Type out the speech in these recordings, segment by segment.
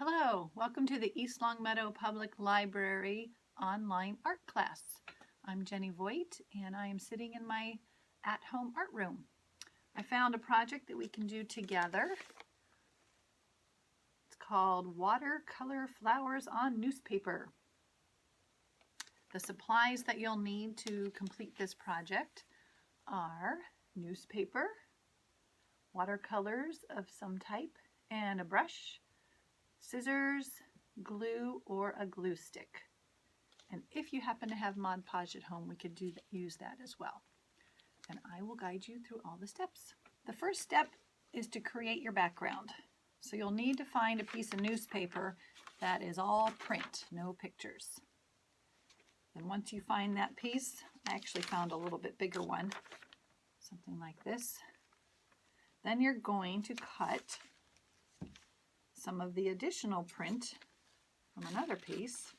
Hello, welcome to the East Longmeadow Public Library online art class. I'm Jenny Voight and I am sitting in my at-home art room. I found a project that we can do together. It's called Watercolor Flowers on Newspaper. The supplies that you'll need to complete this project are newspaper, watercolors of some type, and a brush, scissors, glue, or a glue stick. And if you happen to have Mod Podge at home, we could use that as well. And I will guide you through all the steps. The first step is to create your background. So you'll need to find a piece of newspaper that is all print, no pictures. Then once you find that piece, I actually found a little bit bigger one, something like this. Then you're going to cut some of the additional print from another piece.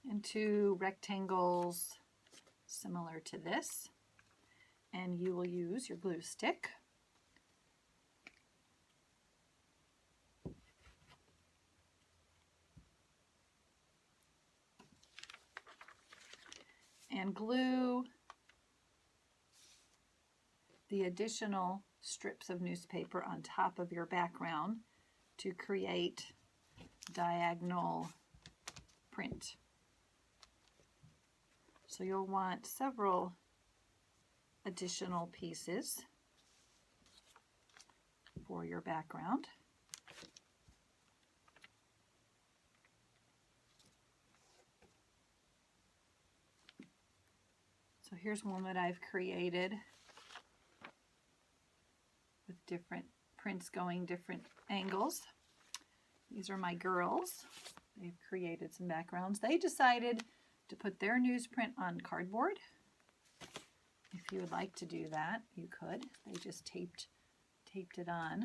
Into rectangles similar to this, and you will use your glue stick. And glue the additional strips of newspaper on top of your background to create diagonal print. So you'll want several additional pieces for your background. So here's one that I've created with different prints going different angles. These are my girls. They've created some backgrounds. They decided to put their newsprint on cardboard. If you would like to do that, you could. They just taped it on.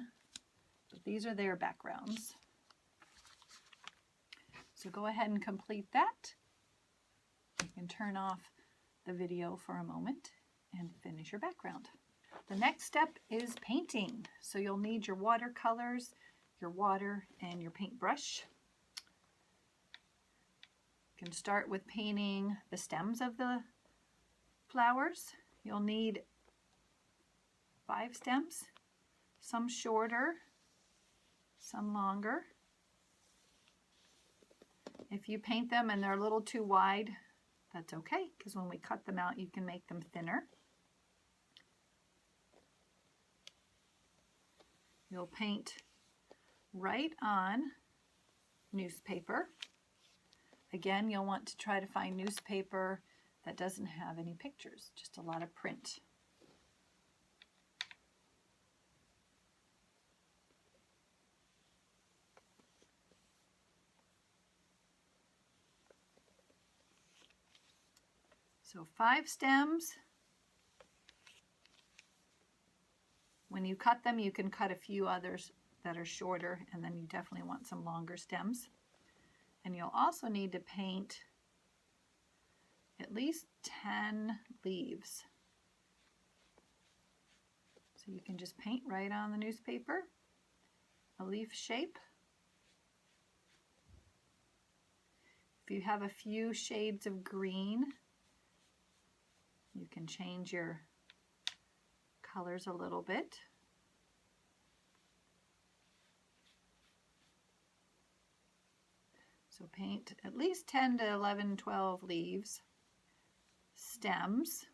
But these are their backgrounds. So go ahead and complete that. You can turn off the video for a moment and finish your background. The next step is painting. So you'll need your watercolors, your water, and your paintbrush. You can start with painting the stems of the flowers. You'll need 5 stems, some shorter, some longer. If you paint them and they're a little too wide, that's okay, because when we cut them out, you can make them thinner. You'll paint right on newspaper. Again, you'll want to try to find newspaper that doesn't have any pictures, just a lot of print. So 5 stems. When you cut them, you can cut a few others that are shorter, and then you definitely want some longer stems. And you'll also need to paint at least 10 leaves. So you can just paint right on the newspaper, a leaf shape. If you have a few shades of green, you can change your colors a little bit. So paint at least 10 to 11, 12 leaves. Stems.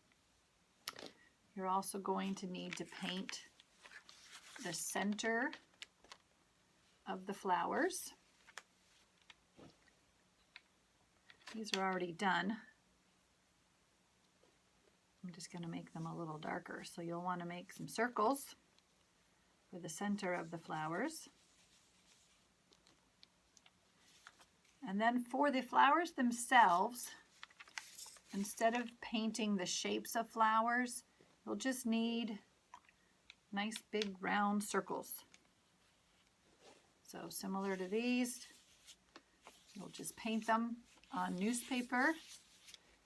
You're also going to need to paint the center of the flowers. These are already done. I'm just going to make them a little darker. So you'll want to make some circles for the center of the flowers. And then for the flowers themselves, instead of painting the shapes of flowers, you'll just need nice big round circles. So similar to these, you'll just paint them on newspaper,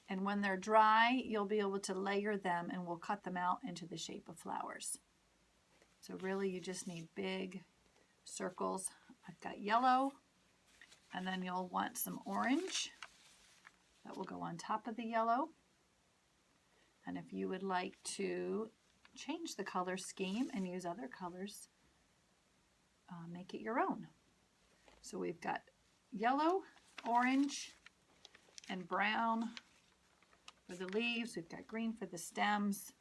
and when they're dry, you'll be able to layer them and we'll cut them out into the shape of flowers. So really you just need big circles. I've got yellow, and then you'll want some orange that will go on top of the yellow. And if you would like to change the color scheme and use other colors, make it your own. So we've got yellow, orange, and brown for the leaves. We've got green for the stems.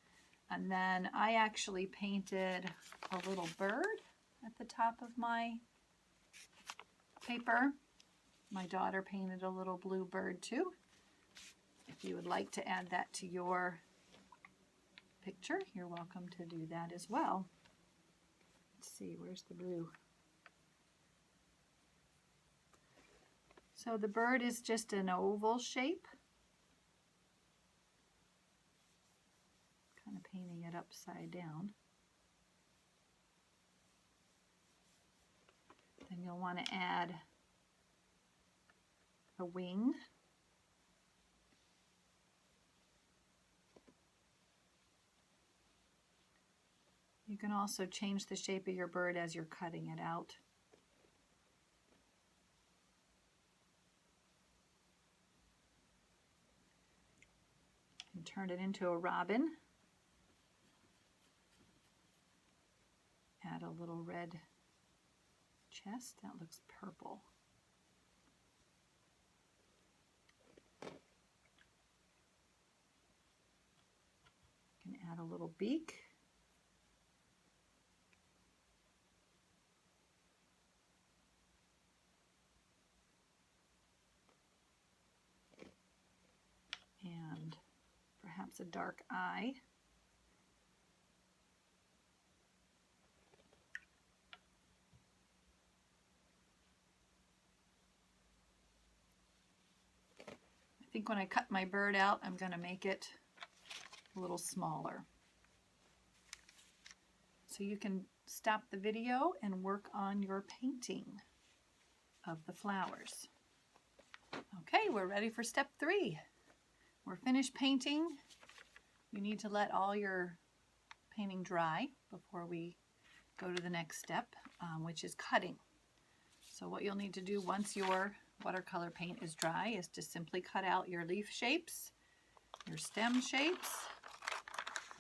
And then I actually painted a little bird at the top of my paper. My daughter painted a little blue bird too. If you would like to add that to your picture, you're welcome to do that as well. Let's see, where's the blue? So the bird is just an oval shape. Kind of painting it upside down. Then you'll want to add a wing. You can also change the shape of your bird as you're cutting it out. And turn it into a robin. Add a little red chest. That looks purple. You can add a little beak. And perhaps a dark eye. I think when I cut my bird out, I'm going to make it a little smaller. So you can stop the video and work on your painting of the flowers. Okay, we're ready for step 3. We're finished painting. You need to let all your painting dry before we go to the next step, which is cutting. So what you'll need to do once your watercolor paint is dry is to simply cut out your leaf shapes, your stem shapes,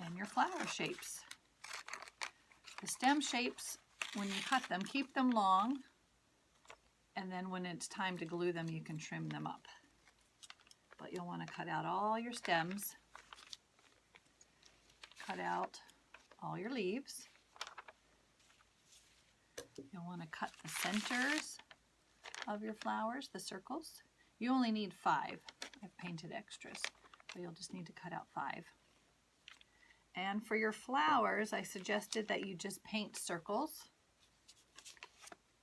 and your flower shapes. The stem shapes, when you cut them, keep them long, and then when it's time to glue them, you can trim them up. But you'll want to cut out all your stems, cut out all your leaves. You'll want to cut the centers of your flowers, the circles. You only need 5. I've painted extras, so you'll just need to cut out 5. And for your flowers, I suggested that you just paint circles.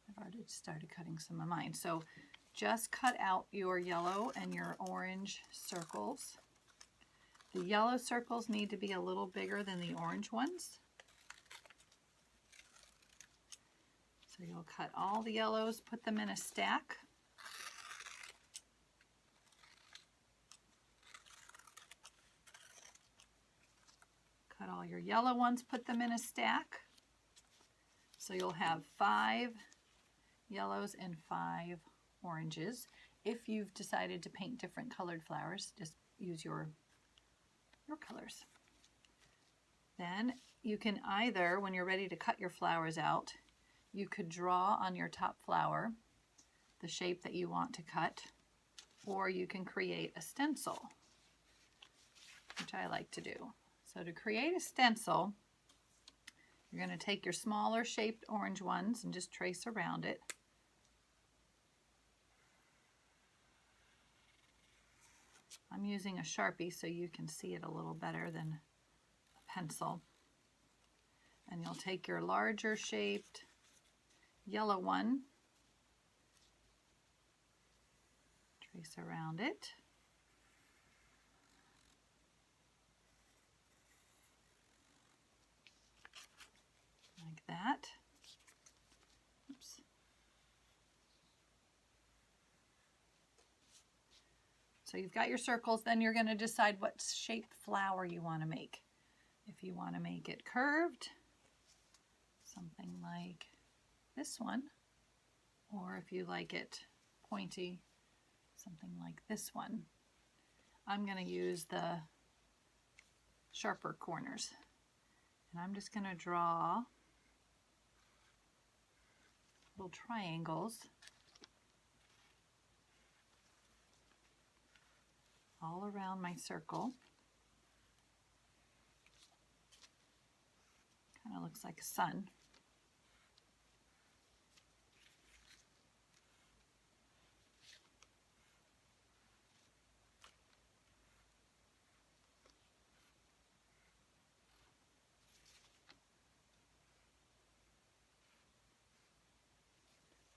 I've already started cutting some of mine. So just cut out your yellow and your orange circles. The yellow circles need to be a little bigger than the orange ones. So you'll cut all the yellows, put them in a stack. Cut all your yellow ones, put them in a stack. So you'll have 5 yellows and 5 oranges. If you've decided to paint different colored flowers, just use your colors. Then you can either, when you're ready to cut your flowers out, you could draw on your top flower the shape that you want to cut, or you can create a stencil, which I like to do. So to create a stencil, you're going to take your smaller shaped orange ones and just trace around it. I'm using a Sharpie so you can see it a little better than a pencil. And you'll take your larger shaped yellow one, trace around it. Like that. Oops. So you've got your circles, then you're going to decide what shape flower you want to make. If you want to make it curved, something like this one, or if you like it pointy, something like this one. I'm going to use the sharper corners, and I'm just going to draw little triangles all around my circle. Kind of looks like a sun.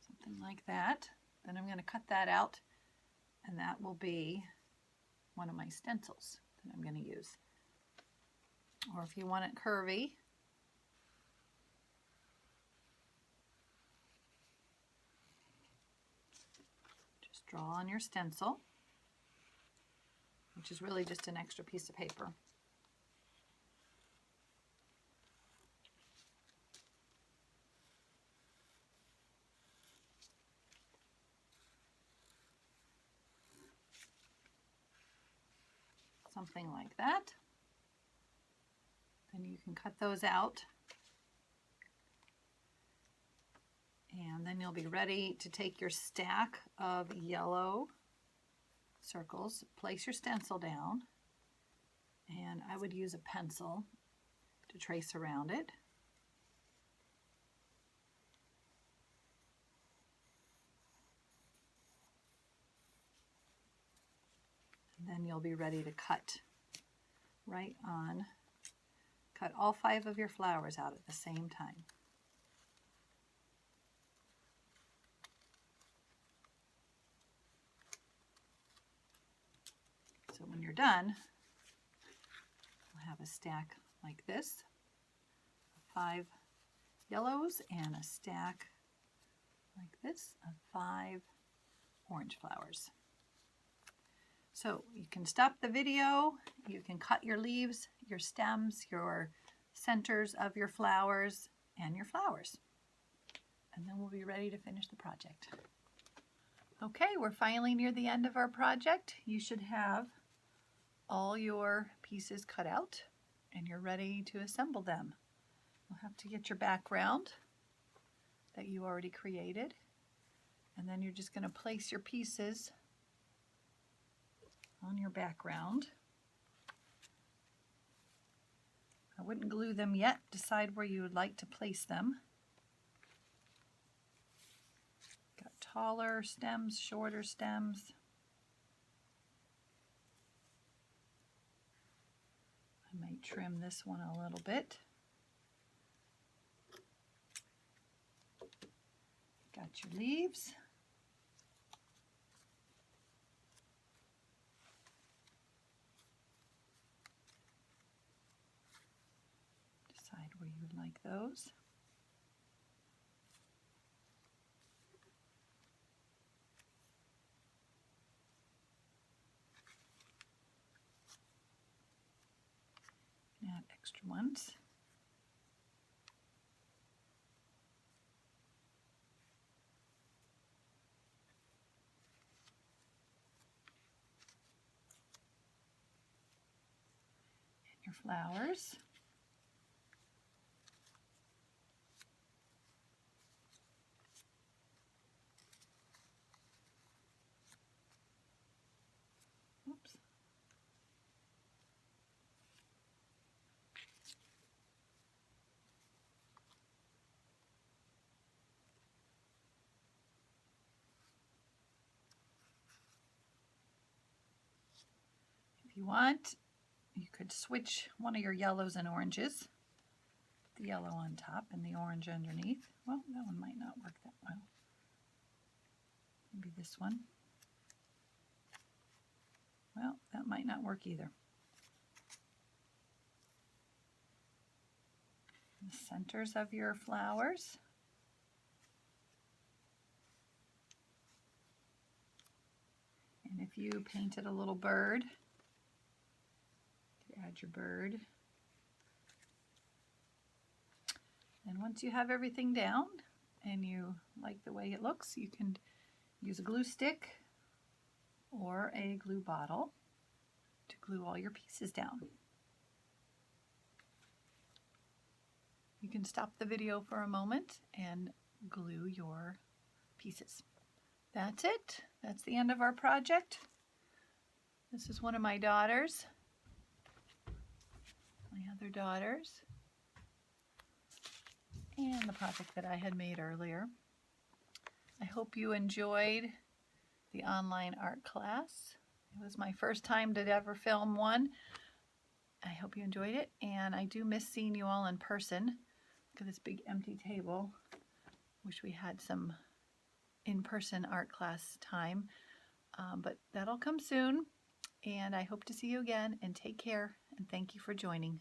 Something like that. Then I'm going to cut that out, and that will be one of my stencils that I'm going to use. Or if you want it curvy, just draw on your stencil, which is really just an extra piece of paper. Something like that. Then you can cut those out, and then you'll be ready to take your stack of yellow circles, place your stencil down, and I would use a pencil to trace around it. And then you'll be ready to cut right on. Cut all 5 of your flowers out at the same time. So when you're done, you'll have a stack like this, 5 yellows, and a stack like this of 5 orange flowers. So you can stop the video, you can cut your leaves, your stems, your centers of your flowers, and your flowers. And then we'll be ready to finish the project. Okay, we're finally near the end of our project. You should have all your pieces cut out and you're ready to assemble them. You'll have to get your background that you already created, and then you're just going to place your pieces on your background. I wouldn't glue them yet. Decide where you would like to place them. Got taller stems, shorter stems. I might trim this one a little bit. Got your leaves. Decide where you would like those. Add extra ones. And your flowers. Oops. If you want, you could switch one of your yellows and oranges. The yellow on top and the orange underneath. Well, that one might not work that well. Maybe this one. Well, that might not work either. The centers of your flowers. And if you painted a little bird, to add your bird. And once you have everything down and you like the way it looks, you can use a glue stick or a glue bottle to glue all your pieces down. You can stop the video for a moment and glue your pieces. That's it. That's the end of our project. This is one of my daughters, my other daughters, and the project that I had made earlier. I hope you enjoyed the online art class. It was my first time to ever film one. I hope you enjoyed it, and I do miss seeing you all in person. Look at this big empty table. Wish we had some in-person art class time, but that'll come soon, and I hope to see you again, and take care, and thank you for joining.